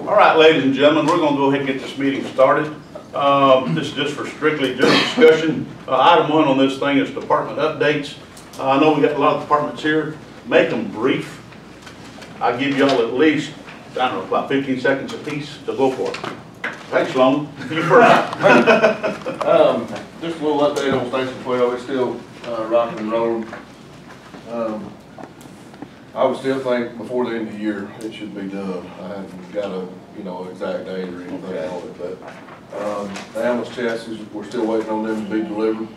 All right, ladies and gentlemen, we're going to go ahead and get this meeting started. This is just for strictly general discussion. Item 1 on this thing is department updates. I know we got a lot of departments here. Make them brief. I'll give y'all at least, I don't know, about 15 seconds apiece to go for it. Thanks, Sloan. You first. Just a little update on Station 12. It's still rocking and rolling. I would still think before the end of the year it should be done. I haven't got a exact date or anything on it, but the ambulance chassis, we're still waiting on them to be delivered.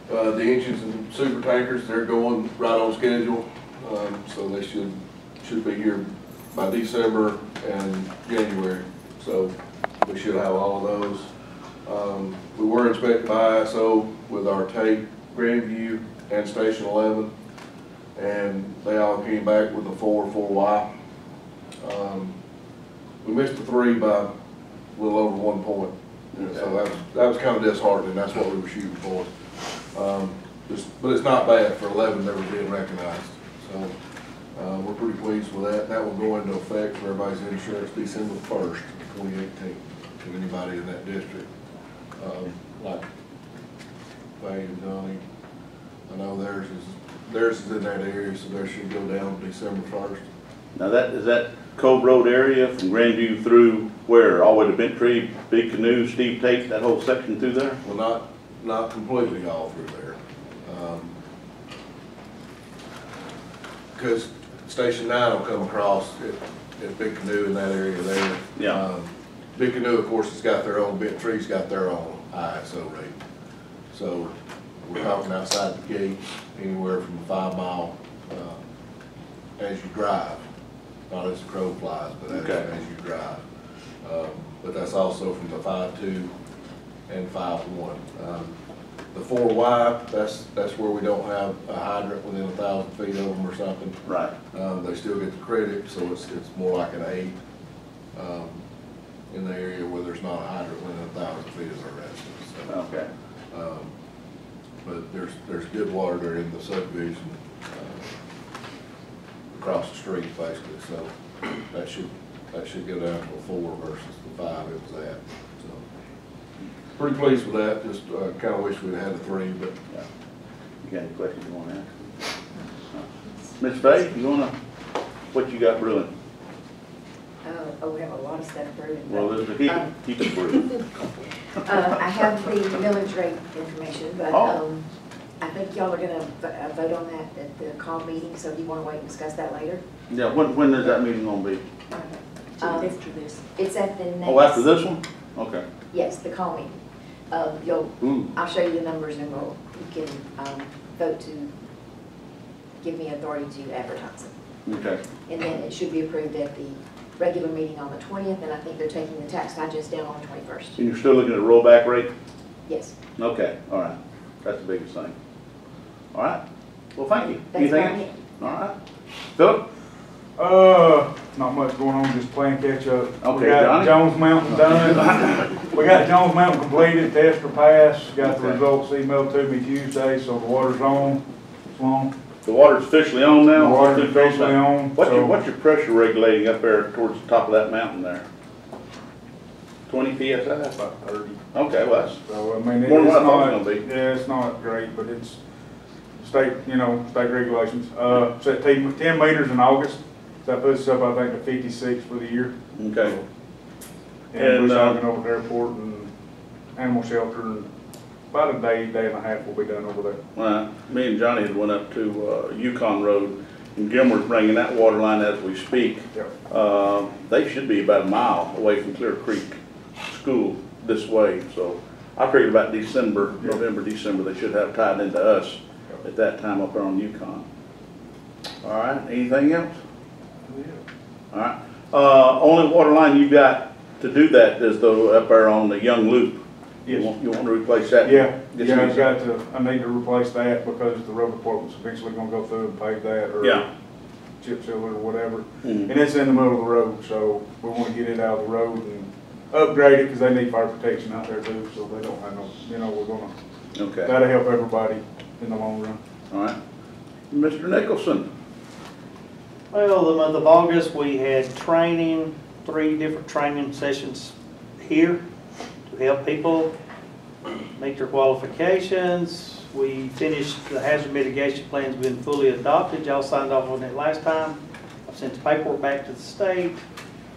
The engines and super tankers, they're going right on schedule, so they should be here by December and January. So we should have all of those. We were inspected by ISO with our tape, Grandview and Station 11, and they all came back with a 4Y. We missed the 3 by a little over 1 point. So that was kind of disheartening. That's what we were shooting for. But it's not bad for 11 never being recognized. So we're pretty pleased with that. That will go into effect for everybody's insurance December 1st, 2018, to anybody in that district. Like Faye and Johnny, I know theirs is in that area, so theirs should go down December 1st. Now is that Cove Road area from Grandview through where? All the way to Bent Tree, Big Canoe, Steve Tate, that whole section through there? Well, not completely all through there. Because Station 9 will come across at Big Canoe in that area there. Yeah. Big Canoe, of course, has got their own, Bent Tree's got their own ISO rate. So we're talking outside the gates, anywhere from a 5 mile as you drive. Not as the crow flies, but as you drive. But that's also from the 5.2 and 5.1. The 4Y, that's where we don't have a hydrant within 1,000 feet of them or something. Right. They still get the credit, so it's more like an 8 in the area where there's not a hydrant within 1,000 feet of the residents. So, okay. But there's good water there in the subdivision across the street basically, so that should go down to a 4 versus the 5 it was at. So pretty pleased with that. Just kind of wish we'd had a 3, but yeah. You got any questions you want to ask? Miss Faye, what you got brewing? Oh, we have a lot of stuff brewing. Well, there's keep it brewing. I have the millage rate information, but I think y'all are going to vote on that at the call meeting, so do you want to wait and discuss that later? Yeah, when is that meeting going to be? After this. It's at the next. Oh, after this one? Okay. Yes, the call meeting. I'll show you the numbers and you can vote to give me authority to advertise it. Okay. And then it should be approved at the regular meeting on the 20th, and I think they're taking the tax digest down on the 21st. And you're still looking at a rollback rate? Yes. Okay, all right. That's the biggest thing. All right. Well, thank you. That's anything else? All right. Philip? Not much going on, just playing catch up. Okay, we got Johnny? Jones Mountain done. We got Jones Mountain completed, test or pass. Got the results emailed to me Tuesday, so the water's on. The water's officially on now? The water's officially on. What's your pressure regulating up there towards the top of that mountain there? 20 PSI? About 30. Okay, well that's so, I mean, more than what I thought it was not, going to be. yeah, it's not great, but it's state regulations. Set 10 meters in August. So that puts us up, I think, to 56 for the year. Okay. And we're talking over the airport and animal shelter, and about a day and a half will be done over there. Right. Me and Johnny had went up to Yukon Road, and Gilmer's bringing that water line as we speak. Yep. They should be about a mile away from Clear Creek School this way. So I figured about December, yep. November, December, they should have tied into us yep. at that time up there on Yukon. All right. Anything else? Yeah. All right. Only water line you got to do that is the up there on the Young Loop. Yes. You want to replace that? Yeah. I need to replace that because the road department's eventually going to go through and pave that or chip seal it or whatever. And it's in the middle of the road, so we want to get it out of the road and upgrade it because they need fire protection out there too, so they don't have no, we're going to, that'll help everybody in the long run. All right. Mr. Nicholson. Well, the month of August, we had training, 3 different training sessions here to help people meet their qualifications. We finished the hazard mitigation plan's been fully adopted. Y'all signed off on it last time. I've sent the paperwork back to the state.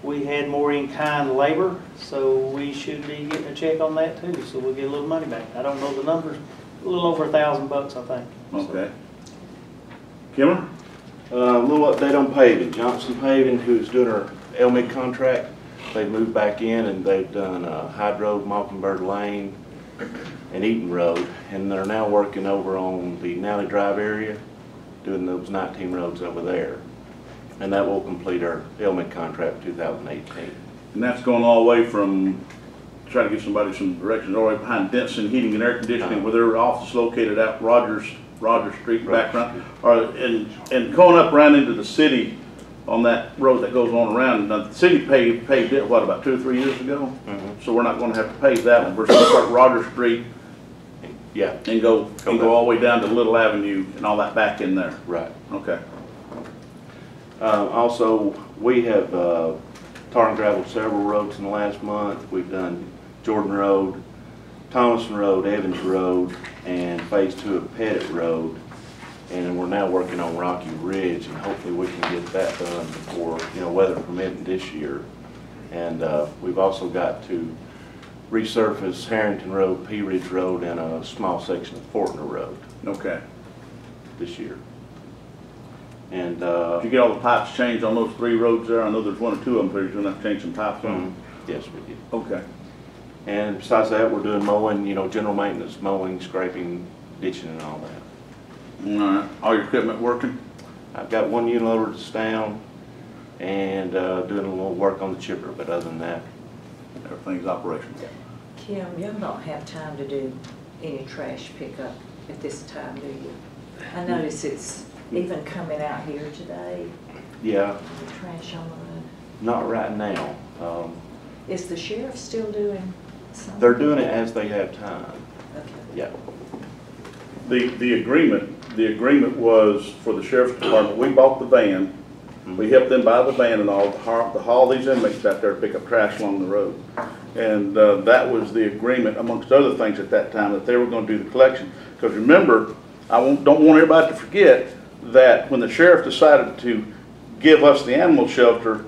We had more in-kind labor, so we should be getting a check on that too. So we'll get a little money back. I don't know the numbers, a little over $1,000, I think. Okay. Kimmer? A little update on paving. Johnson Paving, who's doing our LMIG contract, they've moved back in and they've done Hyde Road, Mockingbird Lane, and Eaton Road, and they're now working over on the Nally Drive area, doing those 19 roads over there. And that will complete our LMIG contract 2018. And that's going all the way from, trying to give somebody some directions, all the way behind Denson Heating and Air Conditioning, where their office is located at Rogers Street background. And going up around into the city on that road that goes on around. Now, the city paved it, what, about 2 or 3 years ago? So we're not going to have to pave that one. We're going to start Rogers Street, Yeah. and go all the way down to Little Avenue and all that back in there. Right. Okay. Also, we have tar and gravelled several roads in the last month. We've done Jordan Road, Thomason Road, Evans Road, and Phase 2 of Pettit Road. And we're now working on Rocky Ridge, and hopefully we can get that done before, weather permitting this year. And we've also got to resurface Harrington Road, Pea Ridge Road, and a small section of Fortner Road Okay. this year. And Did you get all the pipes changed on those 3 roads there? I know there's 1 or 2 of them, but you're going to have to change some pipes on them. yes, we did. Okay. And besides that, we're doing mowing, general maintenance, mowing, scraping, ditching, and all that. All right. All your equipment working? I've got 1 uniloader that's down, and doing a little work on the chipper, but other than that, Everything's operational. Kim, y'all don't have time to do any trash pickup at this time, do you? I notice it's even coming out here today, yeah, the trash on the road. not right now. Is the sheriff still doing something? They're doing it as they have time. Okay. Yeah. The agreement was for the sheriff's department. We bought the van. We helped them buy the van and all, to haul these inmates out there to pick up trash along the road. And that was the agreement, amongst other things at that time, that they were going to do the collection. Because remember, don't want everybody to forget that when the sheriff decided to give us the animal shelter,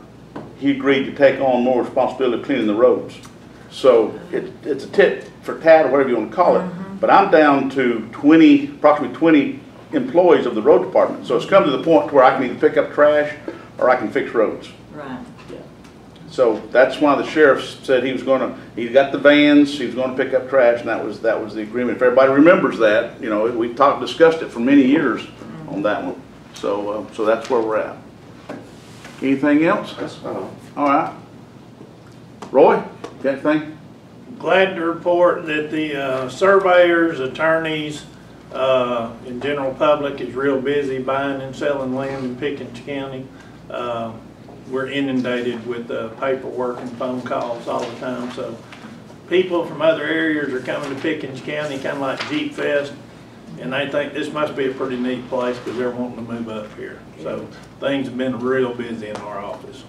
he agreed to take on more responsibility of cleaning the roads. So it's a tit for tat, or whatever you want to call it. But I'm down to approximately 20 employees of the road department. So it's come to the point where I can either pick up trash or I can fix roads. Right. So that's why the sheriff said he got the vans, he was going to pick up trash, and that was the agreement. If everybody remembers that, we discussed it for many years on that one. So that's where we're at. Anything else? That's fine. All right. Roy, got anything? Glad to report that the surveyors, attorneys, and general public is real busy buying and selling land in Pickens County. We're inundated with paperwork and phone calls all the time. So people from other areas are coming to Pickens County, kind of like Jeep Fest, and they think this must be a pretty neat place because they're wanting to move up here. So things have been real busy in our office.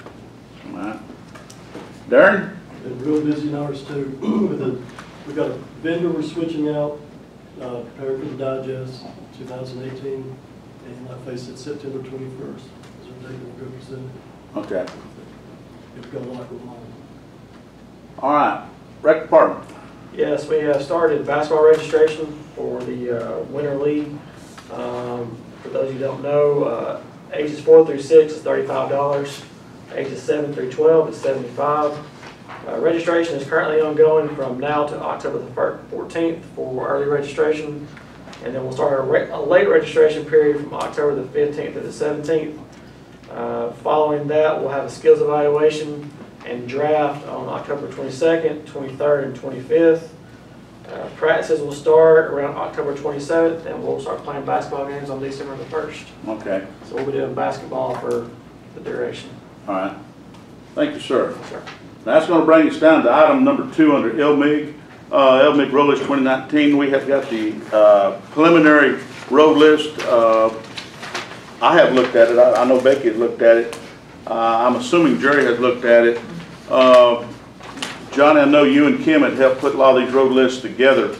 All right. Darren? Been real busy in ours too. We've got a vendor we're switching out, preparing for the digest 2018, and I face it September 21st. Is our date we'll go present. Okay. We've got a lot going on. All right. Rec department. Yes, we have started basketball registration for the Winter League. For those who don't know, ages 4 through 6 is $35. Ages 7 through 12 is $75. Registration is currently ongoing from now to October the 14th for early registration. And then we'll start a late registration period from October the 15th to the 17th. Following that, we'll have a skills evaluation and draft on October 22nd, 23rd, and 25th. Practices will start around October 27th, and we'll start playing basketball games on December the 1st. Okay. So we'll be doing basketball for the duration. All right. Thank you, sir. Yes, sir. Now, that's going to bring us down to item number 2 under LMIG. LMIG road list 2019. We have got the preliminary road list. I have looked at it, I know Becky has looked at it, I'm assuming Jerry has looked at it. Johnny, I know you and Kim had helped put a lot of these road lists together.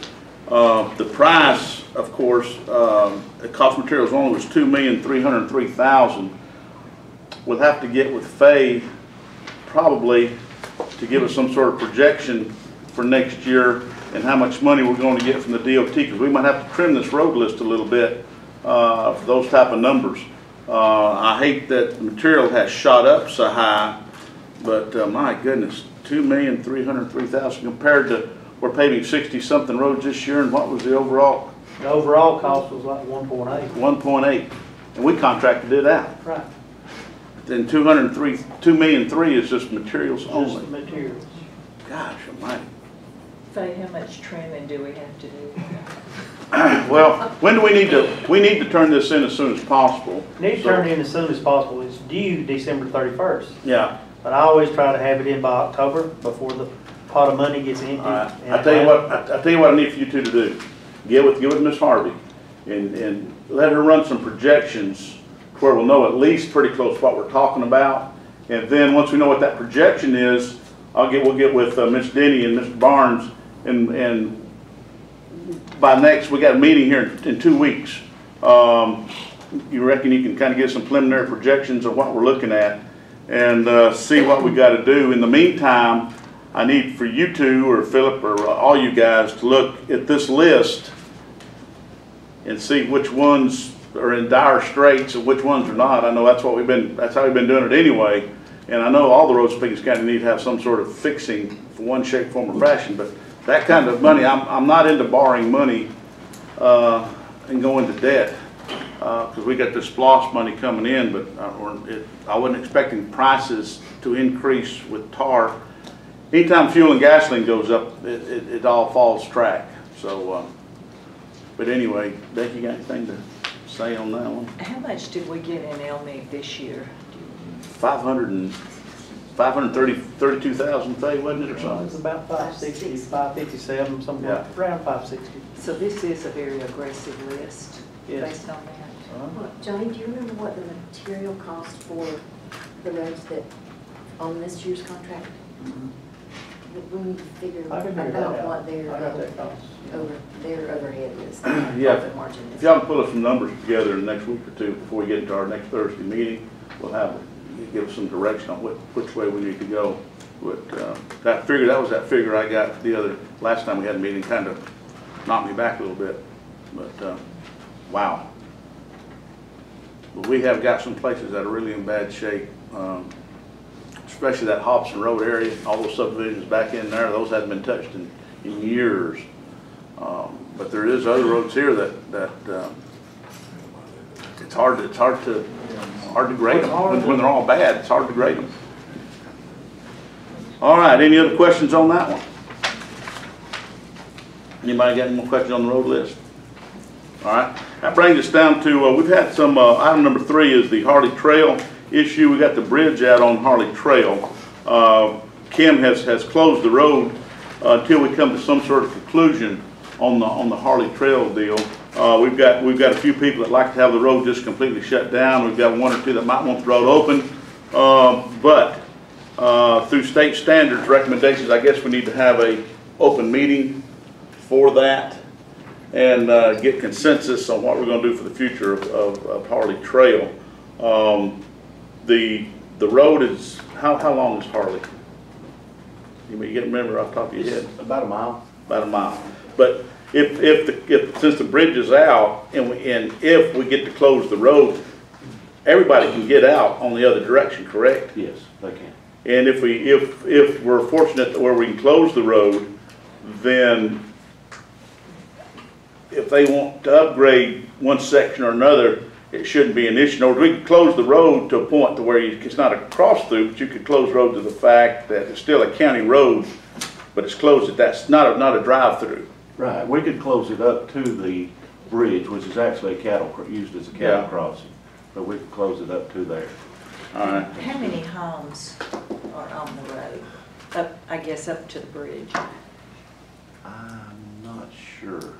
The price, of course, the cost of materials only was $2,303,000. We'll have to get with Faye probably to give us some sort of projection for next year and how much money we're going to get from the DOT, because we might have to trim this road list a little bit for those type of numbers. I hate that the material has shot up so high, but my goodness, $2,303,000 compared to we're paving 60-something roads this year, and what was the overall? The overall cost was like 1.8. 1.8, and we contracted it out. Right. Then $2,300,000 is just materials only. Just materials. Gosh almighty. Faye, how much trimming do we have to do? Well, when do we need to turn this in as soon as possible? Need to turn it in as soon as possible. It's due December 31st. Yeah. But I always try to have it in by October before the pot of money gets empty. All right. I tell you what I need for you two to do. Get with Miss Harvey and let her run some projections where we'll know at least pretty close what we're talking about. And then once we know what that projection is, we'll get with Miss Denny and Mr. Barnes, and by next, we got a meeting here in 2 weeks. You reckon you can kind of get some preliminary projections of what we're looking at and see what we got to do. In the meantime, I need for you two or Philip or all you guys to look at this list and see which ones are in dire straits and which ones are not. I know that's how we've been doing it anyway. And I know all the roads in Pickens County need to have some sort of fixing for one shape, form, or fashion. But that kind of money, I'm not into borrowing money and going to debt because we got this SPLOST money coming in, but I wasn't expecting prices to increase with tar. Anytime fuel and gasoline goes up, it all falls track. So, but anyway, Becky, you got anything to say on that one? How much did we get in LMIG this year? 532,000, Faye, wasn't it, or something? It's about 560, 557, something like around 560. So this is a very aggressive list Yes. based on that. Well, Johnny, do you remember what the material cost for the roads that, on this year's contract? We need to figure I can figure that about out. what I got that cost. their overhead is. Yeah. Profit margin If is. y'all can pull us some numbers together in the next week or two before we get into our next Thursday meeting, we'll give us some direction on which way we need to go. But that was that figure I got last time we had a meeting, kind of knocked me back a little bit. But wow. But we have got some places that are really in bad shape, especially that Hobson Road area, all those subdivisions back in there, those hadn't been touched in years. But there is other roads here that it's hard to grade them. When they're all bad, it's hard to grade them. All right, any other questions on that one? Anybody got any more questions on the road list? All right, that brings us down to, we've had some, item number 3 is the Harley Trail issue. We got the bridge out on Harley Trail. Kim has closed the road until we come to some sort of conclusion on the Harley Trail deal. We've got a few people that like to have the road just completely shut down. We've got 1 or 2 that might want the road open. But through state standards recommendations, I guess we need to have a open meeting for that and get consensus on what we're going to do for the future of Harley Trail. The road is, how long is Harley? You get remember off the top of your head? About a mile. About a mile. But since the bridge is out and if we get to close the road, everybody can get out on the other direction, correct? Yes, they can. And if we're fortunate where we can close the road, then if they want to upgrade one section or another, it shouldn't be an issue. Or we could close the road to a point to where it's not a cross through, but you could close the road to the fact that it's still a county road, but it's closed. That's not a drive through. Right. We could close it up to the bridge, which is actually used as a cattle crossing, but we could close it up to there. All right. How many homes are on the road? I guess up to the bridge. I'm not sure.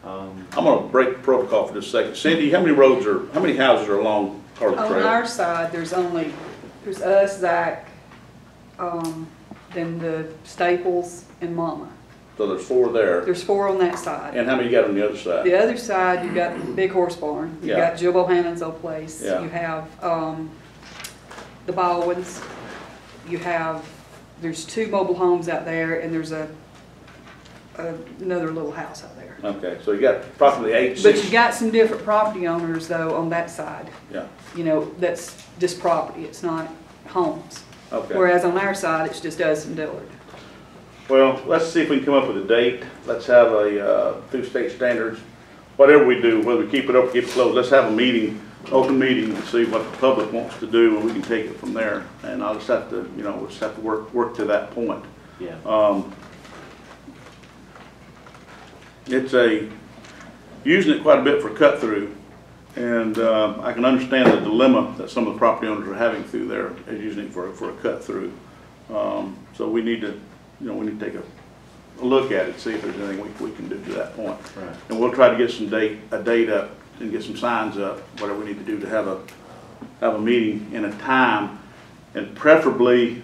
I'm gonna break protocol for just a second. Cindy, how many houses are along Harley On Trail? our side, there's us, Zach, then the Staples and Mama. So there's 4 there. There's 4 on that side. And how many you got on the other side? The other side, you've got the Big Horse Barn. You've Yeah. got Jill Bohannon's old place. Yeah. You have the Baldwins. There's 2 mobile homes out there, and there's another little house out there. Okay, so you got approximately 8, But 6. you got some different property owners, though, on that side. Yeah, You know, that's just property, it's not homes. okay. Whereas on our side, it's just us and Dillard. Well, let's see if we can come up with a date. Let's have through state standards, whatever we do, whether we keep it open, keep it closed, let's have a meeting, open meeting, and see what the public wants to do, and we can take it from there. And I'll just have to, we'll just have to work to that point. Yeah. It's using it quite a bit for cut through, and I can understand the dilemma that some of the property owners are having through there as using it for a cut through. So we need to, we need to take a look at it, see if there's anything we can do to that point. Right. And we'll try to get a date up and get some signs up, whatever we need to do to have a meeting in a time, and preferably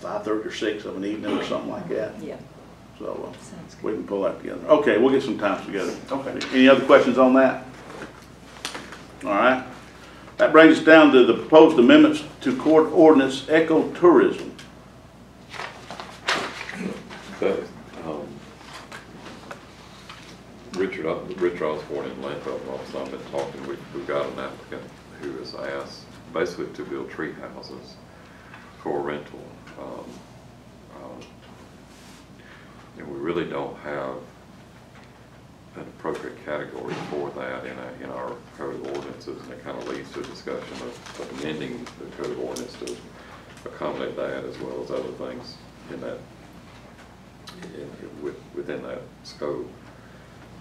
5:30 or 6 of an evening or something like that. Yeah, So sounds we good. can pull that together. Okay, we'll get some times together. Okay. Any other questions on that? All right. That brings us down to the proposed amendments to court ordinance ecotourism. Okay. Richard Osborne in Landfill office, I've been talking, we've got an applicant who has asked basically to build tree houses for rental. And we really don't have an appropriate category for that in our code of ordinances, and it kind of leads to a discussion of amending the code of ordinance to accommodate that as well as other things in that, within that scope.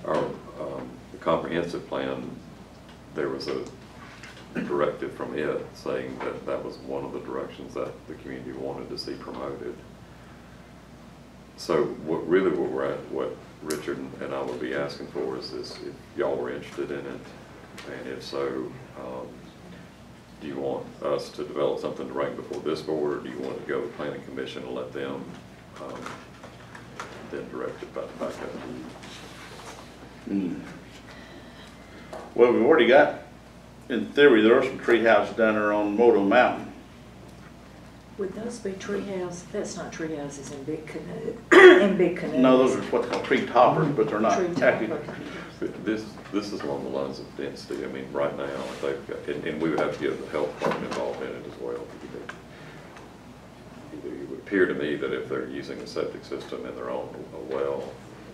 Our the comprehensive plan, there was a directive from it saying that that was one of the directions that the community wanted to see promoted. So what what Richard and I would be asking for is if y'all were interested in it, and if so, do you want us to develop something to bring before this board, or do you want to go to the planning commission and let them then direct it back up to you? Well, we've already got, in theory, there are some tree houses down there on Moto Mountain. Would those be tree houses? That's not tree houses in Big Canoe, in Big Canoe. No, those are what they call tree toppers, but they're not Tree actually. topper. This is along the lines of density. I mean, right now, they've got, and we would have to get the health department involved in it as well. It would appear to me that if they're using a septic system in their own well,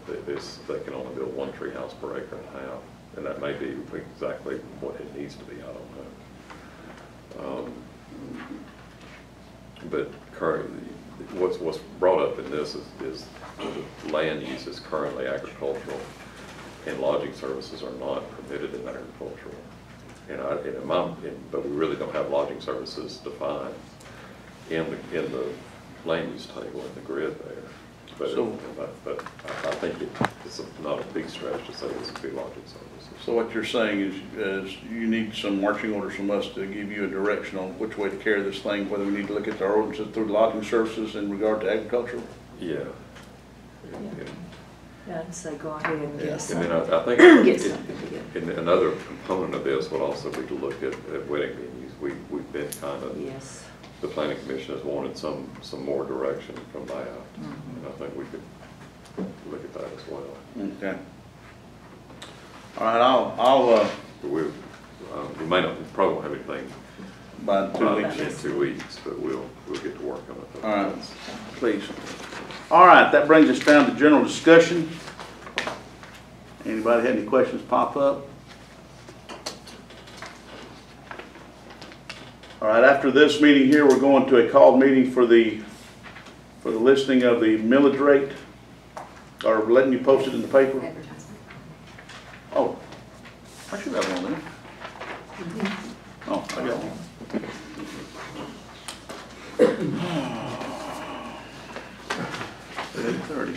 they can only build 1 tree house per acre and a half. And that may be exactly what it needs to be, I don't know. But currently, what's brought up in this is the land use is currently agricultural, and lodging services are not permitted in agricultural. But we really don't have lodging services defined in the land use table in the grid there. But I think it's not a big stretch to say this would be lodging services. So what you're saying is you need some marching orders from us to give you a direction on which way to carry this thing, whether we need to look at our ordinances through lodging services in regard to agricultural? Yeah. Yeah, I'd say go ahead and get And something. then I think Get something together. and another component of this would also be to look at wedding venues. We've been kind of, Yes. the planning commission has wanted some more direction from that. And I think we could look at that as well. Okay. All right, But we may not, we probably won't have anything by 2 weeks. in 2 weeks, but we'll get to work on it. All right, please. All right, that brings us down to general discussion. Anybody had any questions pop up? All right, after this meeting here, we're going to a called meeting for the listing of the millage rate, or letting you post it in the paper. Advertisement. Oh, I should have one there. Oh, I got one. 8:30.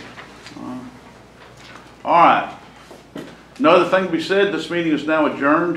All right. other thing to be said, this meeting is now adjourned.